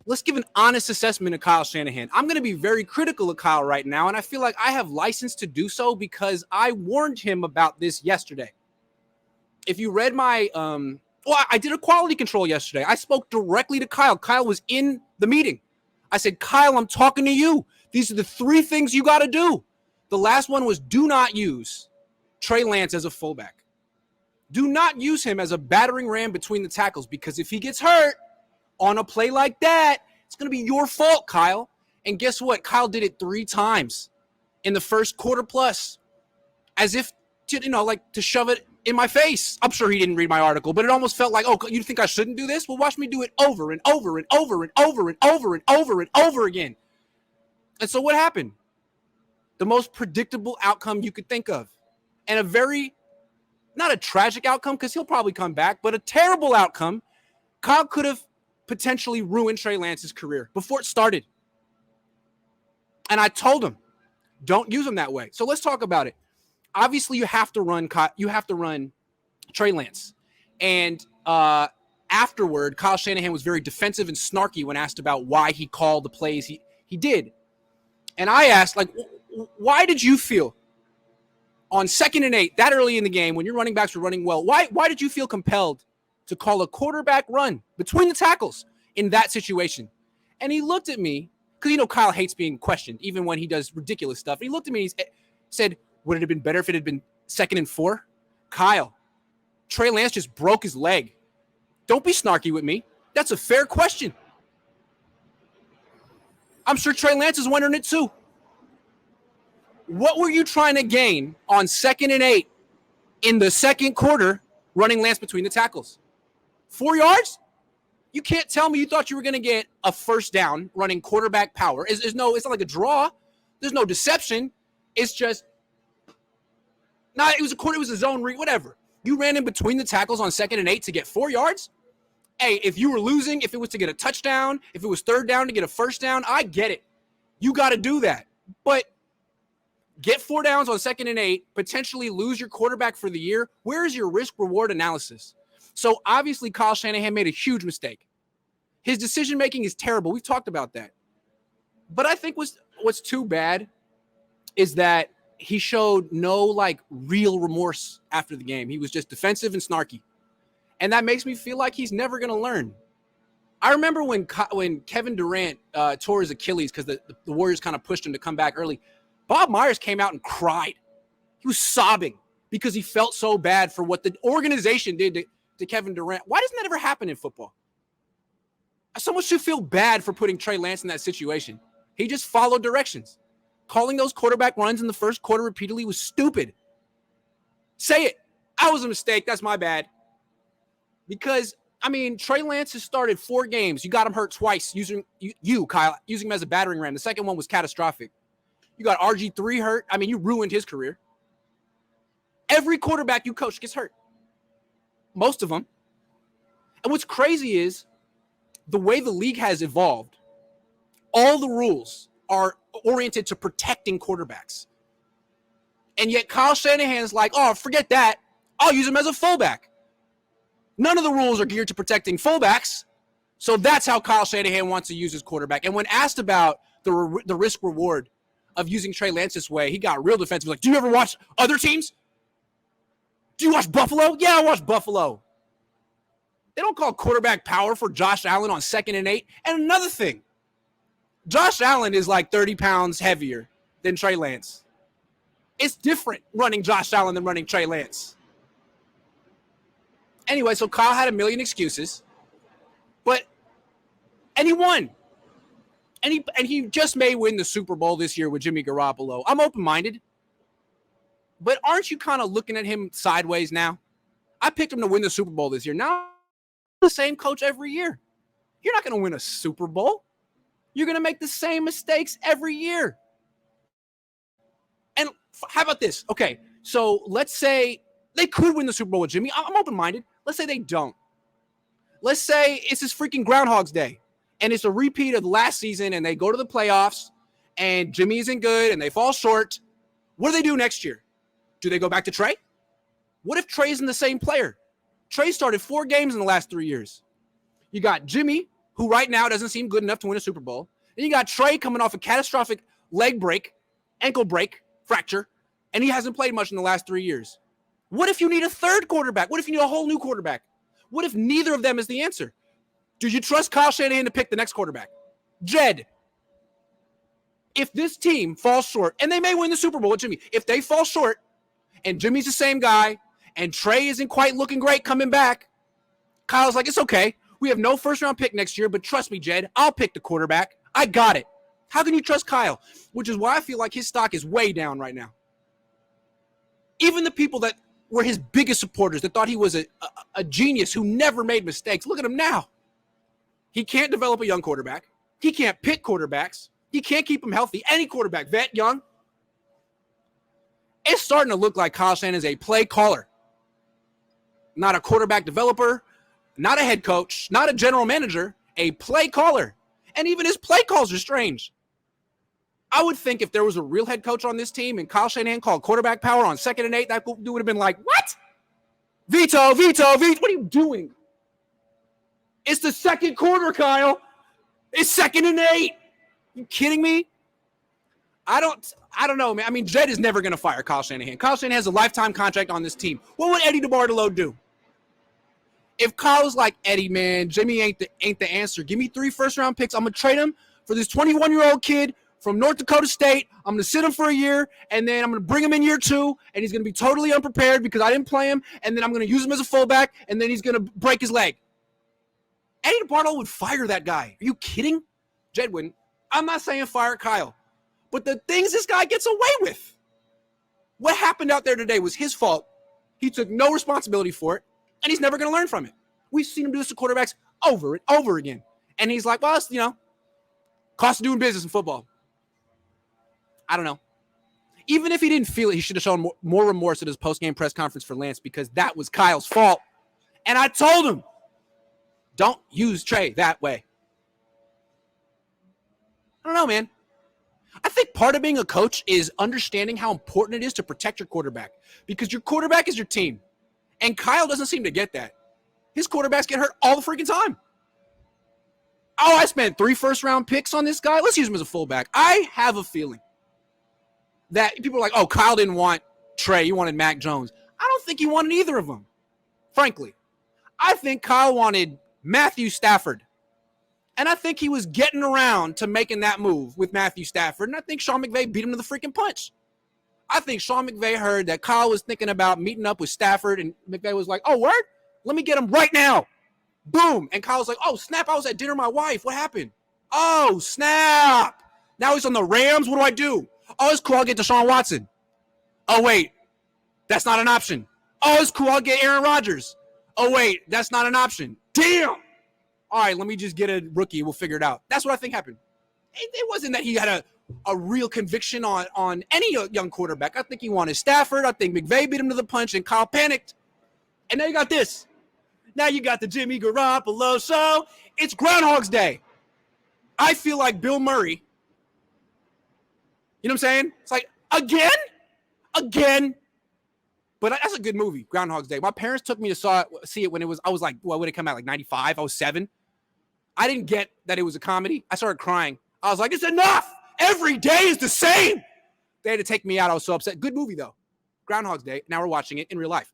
let's give an honest assessment of Kyle Shanahan. I'm going to be very critical of Kyle right now, and I feel like I have license to do so because I warned him about this yesterday. If you read my I did a quality control yesterday. I spoke directly to Kyle. Kyle was in the meeting. I said, Kyle, I'm talking to you. These are the 3 things you got to do. The last one was do not use Trey Lance as a fullback. Do not use him as a battering ram between the tackles, because if he gets hurt on a play like that, it's going to be your fault, Kyle. And guess what? Kyle did it 3 times in the first quarter plus, as if to shove it in my face. I'm sure he didn't read my article, but it almost felt like, oh, you think I shouldn't do this? Well, watch me do it over and over and over and over and over and over and over again. And so what happened? The most predictable outcome you could think of. And a very, not a tragic outcome, because he'll probably come back, but a terrible outcome. Kyle could have potentially ruined Trey Lance's career before it started. And I told him, don't use him that way. So let's talk about it. Obviously, you have to run Trey Lance. And afterward, Kyle Shanahan was very defensive and snarky when asked about why he called the plays he did. And I asked, why did you feel on 2nd and 8, that early in the game, when your running backs were running well, why did you feel compelled to call a quarterback run between the tackles in that situation? And he looked at me, because Kyle hates being questioned, even when he does ridiculous stuff. And he looked at me and he said, would it have been better if it had been 2nd and 4? Kyle, Trey Lance just broke his leg. Don't be snarky with me. That's a fair question. I'm sure Trey Lance is wondering it too. What were you trying to gain on 2nd and 8 in the second quarter running Lance between the tackles? 4 yards? You can't tell me you thought you were going to get a first down running quarterback power. It's not like a draw. There's no deception. It's just, it was a zone read, whatever. You ran in between the tackles on 2nd and 8 to get 4 yards? Hey, if you were losing, if it was to get a touchdown, if it was 3rd down to get a first down, I get it. You got to do that. But get 4 downs on 2nd and 8, potentially lose your quarterback for the year. Where is your risk-reward analysis? So obviously Kyle Shanahan made a huge mistake. His decision-making is terrible. We've talked about that. But I think what's too bad is that he showed no real remorse after the game. He was just defensive and snarky. And that makes me feel like he's never going to learn. I remember when Kevin Durant tore his Achilles because the Warriors kind of pushed him to come back early. Bob Myers came out and cried. He was sobbing because he felt so bad for what the organization did to Kevin Durant. Why doesn't that ever happen in football? Someone should feel bad for putting Trey Lance in that situation. He just followed directions. Calling those quarterback runs in the first quarter repeatedly was stupid. Say it. I was a mistake. That's my bad. Because, Trey Lance has started 4 games. You got him hurt twice, Kyle, using him as a battering ram. The second one was catastrophic. You got RG3 hurt. You ruined his career. Every quarterback you coach gets hurt. Most of them. And what's crazy is the way the league has evolved, all the rules are oriented to protecting quarterbacks. And yet Kyle Shanahan's like, oh, forget that. I'll use him as a fullback. None of the rules are geared to protecting fullbacks. So that's how Kyle Shanahan wants to use his quarterback. And when asked about the risk reward of using Trey Lance this way, he got real defensive. Like, do you ever watch other teams? Do you watch Buffalo? Yeah, I watch Buffalo. They don't call quarterback power for Josh Allen on 2nd and 8. And another thing, Josh Allen is 30 pounds heavier than Trey Lance. It's different running Josh Allen than running Trey Lance. Anyway, so Kyle had a million excuses, and he won. And he just may win the Super Bowl this year with Jimmy Garoppolo. I'm open-minded. But aren't you kind of looking at him sideways now? I picked him to win the Super Bowl this year. Now, the same coach every year. You're not going to win a Super Bowl. You're going to make the same mistakes every year. And how about this? Okay, so let's say they could win the Super Bowl with Jimmy. I'm open-minded. Let's say they don't. Let's say it's this freaking Groundhog's Day, and it's a repeat of last season, and they go to the playoffs, and Jimmy isn't good, and they fall short. What do they do next year? Do they go back to Trey? What if Trey isn't the same player? Trey started 4 games in the last 3 years. You got Jimmy, who right now doesn't seem good enough to win a Super Bowl. Then you got Trey coming off a catastrophic leg break, ankle break, fracture, and he hasn't played much in the last 3 years. What if you need a third quarterback? What if you need a whole new quarterback? What if neither of them is the answer? Do you trust Kyle Shanahan to pick the next quarterback? Jed, if this team falls short, and they may win the Super Bowl with Jimmy, if they fall short and Jimmy's the same guy and Trey isn't quite looking great coming back, Kyle's like, it's okay. We have no first-round pick next year, but trust me, Jed, I'll pick the quarterback. I got it. How can you trust Kyle? Which is why I feel like his stock is way down right now. Even the people that were his biggest supporters that thought he was a genius who never made mistakes, look at him now. He can't develop a young quarterback. He can't pick quarterbacks. He can't keep them healthy. Any quarterback, vet, young. It's starting to look like Kyle Shanahan is a play caller, not a quarterback developer, not a head coach, not a general manager, a play caller. And even his play calls are strange. I would think if there was a real head coach on this team and Kyle Shanahan called quarterback power on 2nd and 8, that dude would have been like, what? Veto. What are you doing? It's the second quarter, Kyle. It's 2nd and 8. You kidding me? I don't know, man. I mean, Jed is never going to fire Kyle Shanahan. Kyle Shanahan has a lifetime contract on this team. What would Eddie DeBartolo do? If Kyle's like, Eddie, man, Jimmy ain't the answer. Give me 3 first-round picks. I'm going to trade him for this 21-year-old kid from North Dakota State. I'm going to sit him for a year, and then I'm going to bring him in year 2, and he's going to be totally unprepared because I didn't play him, and then I'm going to use him as a fullback, and then he's going to break his leg. Eddie DeBartolo would fire that guy. Are you kidding? Jed wouldn't. I'm not saying fire Kyle, but the things this guy gets away with. What happened out there today was his fault. He took no responsibility for it, and he's never going to learn from it. We've seen him do this to quarterbacks over and over again. And he's like, well, it's, cost of doing business in football. I don't know. Even if he didn't feel it, he should have shown more remorse at his post-game press conference for Lance because that was Kyle's fault. And I told him, don't use Trey that way. I don't know, man. I think part of being a coach is understanding how important it is to protect your quarterback because your quarterback is your team. And Kyle doesn't seem to get that. His quarterbacks get hurt all the freaking time. Oh, I spent 3 first-round picks on this guy. Let's use him as a fullback. I have a feeling that people are like, oh, Kyle didn't want Trey. He wanted Mac Jones. I don't think he wanted either of them, frankly. I think Kyle wanted Matthew Stafford. And I think he was getting around to making that move with Matthew Stafford. And I think Sean McVay beat him to the freaking punch. I think Sean McVay heard that Kyle was thinking about meeting up with Stafford. And McVay was like, oh, word? Let me get him right now. Boom. And Kyle's like, oh, snap. I was at dinner with my wife. What happened? Oh, snap. Now he's on the Rams. What do I do? Oh, it's cool. I'll get Deshaun Watson. Oh, wait. That's not an option. Oh, it's cool. I'll get Aaron Rodgers. Oh, wait. That's not an option. Damn. All right, let me just get a rookie. We'll figure it out. That's what I think happened. It wasn't that he had a real conviction on any young quarterback. I think he wanted Stafford. I think McVay beat him to the punch, and Kyle panicked. And now you got this. Now you got the Jimmy Garoppolo show. It's Groundhog's Day. I feel like Bill Murray. You know what I'm saying? It's like, again. But that's a good movie, Groundhog's Day. My parents took me to see it when it was, I was like, well, when it came out, like 95, I was 7. I didn't get that it was a comedy. I started crying. I was like, it's enough. Every day is the same. They had to take me out. I was so upset. Good movie, though. Groundhog's Day. Now we're watching it in real life.